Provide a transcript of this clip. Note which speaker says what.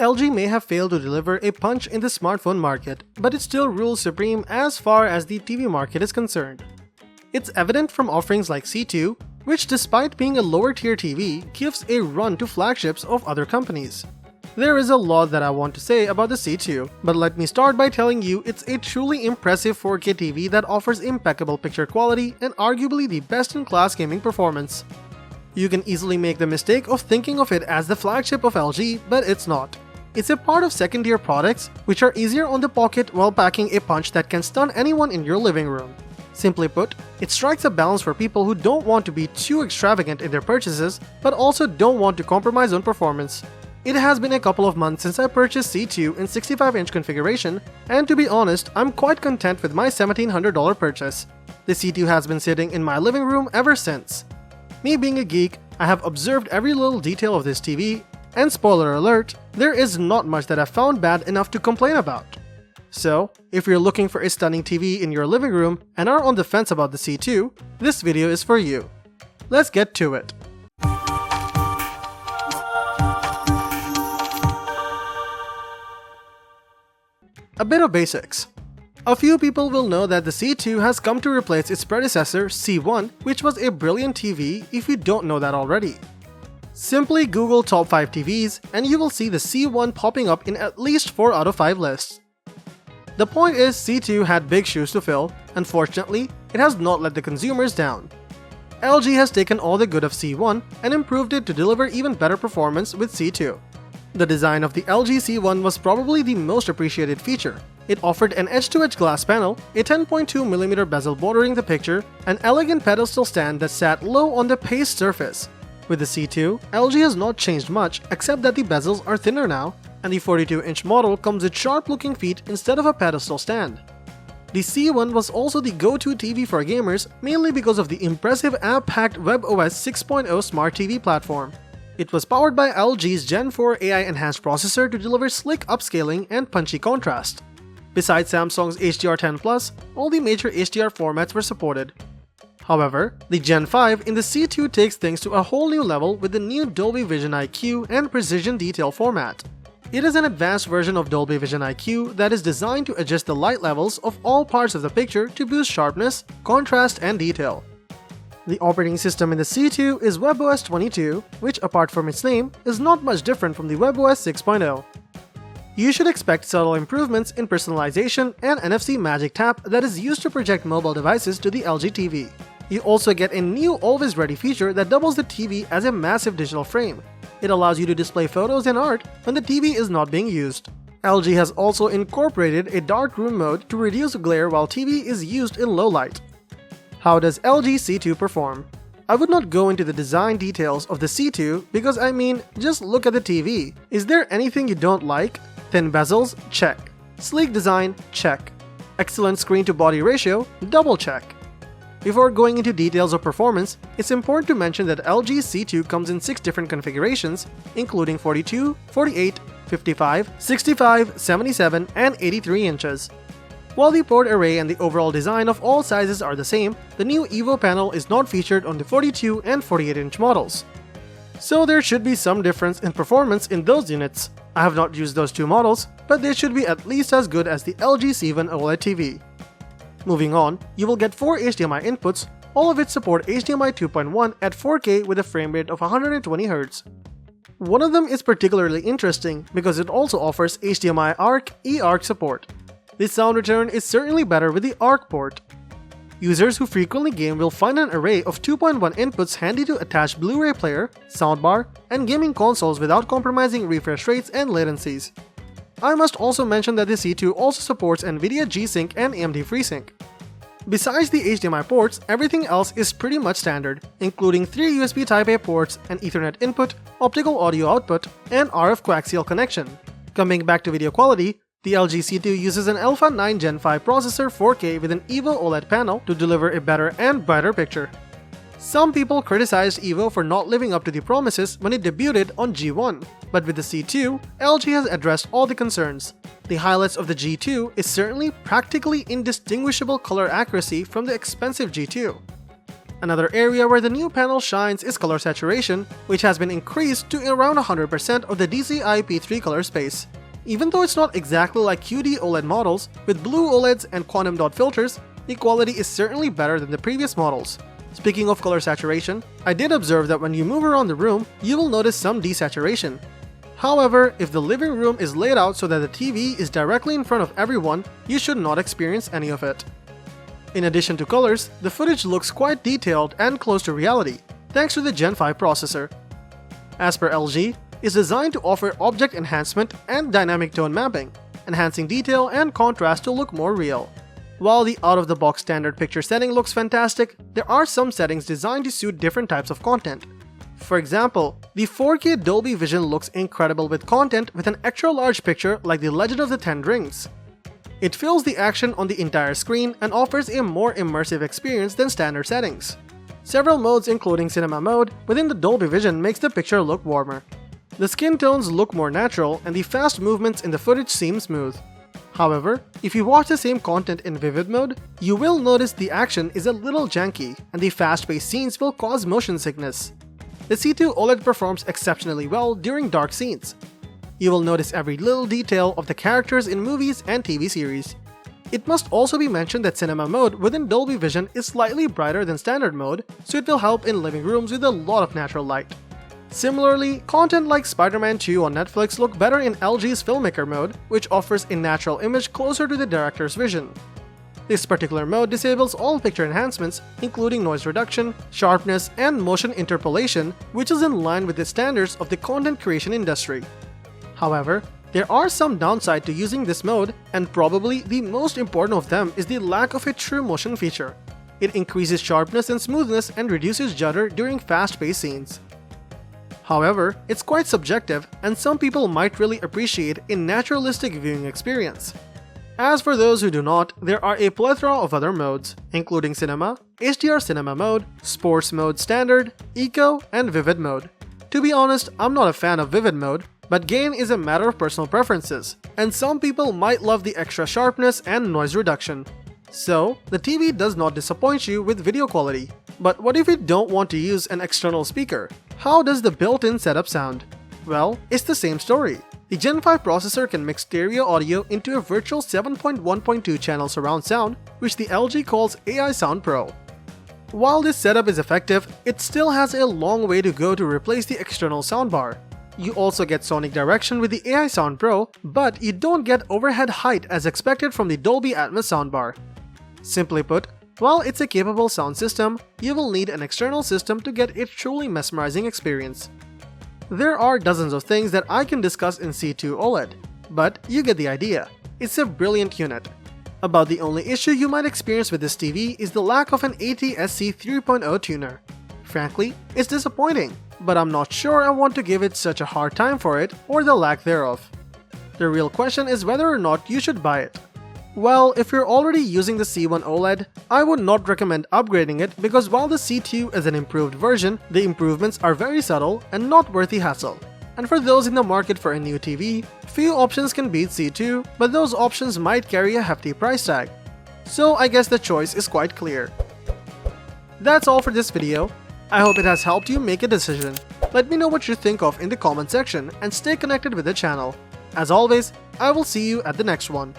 Speaker 1: LG may have failed to deliver a punch in the smartphone market, but it still rules supreme as far as the TV market is concerned. It's evident from offerings like C2, which despite being a lower tier TV, gives a run to flagships of other companies. There is a lot that I want to say about the C2, but let me start by telling you it's a truly impressive 4K TV that offers impeccable picture quality and arguably the best-in-class gaming performance. You can easily make the mistake of thinking of it as the flagship of LG, but it's not. It's a part of second-tier products, which are easier on the pocket while packing a punch that can stun anyone in your living room. Simply put, it strikes a balance for people who don't want to be too extravagant in their purchases, but also don't want to compromise on performance. It has been a couple of months since I purchased C2 in 65-inch configuration, and to be honest, I'm quite content with my $1,700 purchase. The C2 has been sitting in my living room ever since. Me being a geek, I have observed every little detail of this TV, and spoiler alert, there is not much that I've found bad enough to complain about. So, if you're looking for a stunning TV in your living room and are on the fence about the C2, this video is for you. Let's get to it. A bit of basics. A few people will know that the C2 has come to replace its predecessor C1, which was a brilliant TV if you don't know that already. Simply Google top 5 TVs and you will see the C1 popping up in at least 4 out of 5 lists. The point is, C2 had big shoes to fill. Unfortunately, it has not let the consumers down. LG has taken all the good of C1 and improved it to deliver even better performance with C2. The design of the LG C1 was probably the most appreciated feature. It offered an edge-to-edge glass panel, a 10.2mm bezel bordering the picture, an elegant pedestal stand that sat low on the paste surface. With the C2, LG has not changed much except that the bezels are thinner now, and the 42-inch model comes with sharp-looking feet instead of a pedestal stand. The C1 was also the go-to TV for gamers, mainly because of the impressive app-packed WebOS 6.0 smart TV platform. It was powered by LG's Gen 4 AI-enhanced processor to deliver slick upscaling and punchy contrast. Besides Samsung's HDR10+, all the major HDR formats were supported. However, the Gen 5 in the C2 takes things to a whole new level with the new Dolby Vision IQ and Precision Detail format. It is an advanced version of Dolby Vision IQ that is designed to adjust the light levels of all parts of the picture to boost sharpness, contrast, and detail. The operating system in the C2 is WebOS 22, which apart from its name, is not much different from the WebOS 6.0. You should expect subtle improvements in personalization and NFC Magic Tap that is used to project mobile devices to the LG TV. You also get a new Always Ready feature that doubles the TV as a massive digital frame. It allows you to display photos and art when the TV is not being used. LG has also incorporated a dark room mode to reduce glare while TV is used in low light. How does LG C2 perform? I would not go into the design details of the C2 because I mean, just look at the TV. Is there anything you don't like? Thin bezels? Check. Sleek design? Check. Excellent screen to body ratio? Double check. Before going into details of performance, it's important to mention that LG's C2 comes in 6 different configurations, including 42, 48, 55, 65, 77, and 83 inches. While the port array and the overall design of all sizes are the same, the new EVO panel is not featured on the 42 and 48-inch models. So there should be some difference in performance in those units. I have not used those two models, but they should be at least as good as the LG C2 OLED TV. Moving on, you will get 4 HDMI inputs, all of which support HDMI 2.1 at 4K with a frame rate of 120Hz. One of them is particularly interesting because it also offers HDMI ARC eARC support. The sound return is certainly better with the ARC port. Users who frequently game will find an array of 2.1 inputs handy to attach Blu-ray player, soundbar, and gaming consoles without compromising refresh rates and latencies. I must also mention that the C2 also supports Nvidia G-Sync and AMD FreeSync. Besides the HDMI ports, everything else is pretty much standard, including 3 USB Type-A ports, an Ethernet input, optical audio output, and RF coaxial connection. Coming back to video quality, the LG C2 uses an Alpha 9 Gen 5 processor 4K with an EVO OLED panel to deliver a better and brighter picture. Some people criticized EVO for not living up to the promises when it debuted on G1, but with the C2, LG has addressed all the concerns. The highlights of the G2 is certainly practically indistinguishable color accuracy from the expensive G2. Another area where the new panel shines is color saturation, which has been increased to around 100% of the DCI-P3 color space. Even though it's not exactly like QD OLED models, with blue OLEDs and quantum dot filters, the quality is certainly better than the previous models. Speaking of color saturation, I did observe that when you move around the room, you will notice some desaturation. However, if the living room is laid out so that the TV is directly in front of everyone, you should not experience any of it. In addition to colors, the footage looks quite detailed and close to reality, thanks to the Gen 5 processor. As per LG, it's designed to offer object enhancement and dynamic tone mapping, enhancing detail and contrast to look more real. While the out-of-the-box standard picture setting looks fantastic, there are some settings designed to suit different types of content. For example, the 4K Dolby Vision looks incredible with content with an extra-large picture like The Legend of the Ten Rings. It fills the action on the entire screen and offers a more immersive experience than standard settings. Several modes including cinema mode within the Dolby Vision makes the picture look warmer. The skin tones look more natural and the fast movements in the footage seem smooth. However, if you watch the same content in vivid mode, you will notice the action is a little janky and the fast-paced scenes will cause motion sickness. The C2 OLED performs exceptionally well during dark scenes. You will notice every little detail of the characters in movies and TV series. It must also be mentioned that cinema mode within Dolby Vision is slightly brighter than standard mode, so it will help in living rooms with a lot of natural light. Similarly, content like Spider-Man 2 on Netflix look better in LG's Filmmaker mode, which offers a natural image closer to the director's vision. This particular mode disables all picture enhancements, including noise reduction, sharpness, and motion interpolation, which is in line with the standards of the content creation industry. However, there are some downsides to using this mode, and probably the most important of them is the lack of a true motion feature. It increases sharpness and smoothness and reduces judder during fast-paced scenes. However, it's quite subjective, and some people might really appreciate a naturalistic viewing experience. As for those who do not, there are a plethora of other modes, including Cinema, HDR Cinema Mode, Sports Mode Standard, Eco, and Vivid Mode. To be honest, I'm not a fan of Vivid Mode, but gain is a matter of personal preferences, and some people might love the extra sharpness and noise reduction. So, the TV does not disappoint you with video quality. But what if you don't want to use an external speaker? How does the built-in setup sound? Well, it's the same story. The Gen 5 processor can mix stereo audio into a virtual 7.1.2 channel surround sound, which the LG calls AI Sound Pro. While this setup is effective, it still has a long way to go to replace the external soundbar. You also get sonic direction with the AI Sound Pro, but you don't get overhead height as expected from the Dolby Atmos soundbar. Simply put, while it's a capable sound system, you will need an external system to get a truly mesmerizing experience. There are dozens of things that I can discuss in C2 OLED, but you get the idea. It's a brilliant unit. About the only issue you might experience with this TV is the lack of an Atsc 3.0 tuner. Frankly, it's disappointing, but I'm not sure I want to give it such a hard time for it or the lack thereof. The real question is whether or not you should buy it. Well, if you're already using the C1 OLED, I would not recommend upgrading it because while the C2 is an improved version, the improvements are very subtle and not worth the hassle. And for those in the market for a new TV, few options can beat C2, but those options might carry a hefty price tag. So I guess the choice is quite clear. That's all for this video. I hope it has helped you make a decision. Let me know what you think of in the comment section and stay connected with the channel. As always, I will see you at the next one.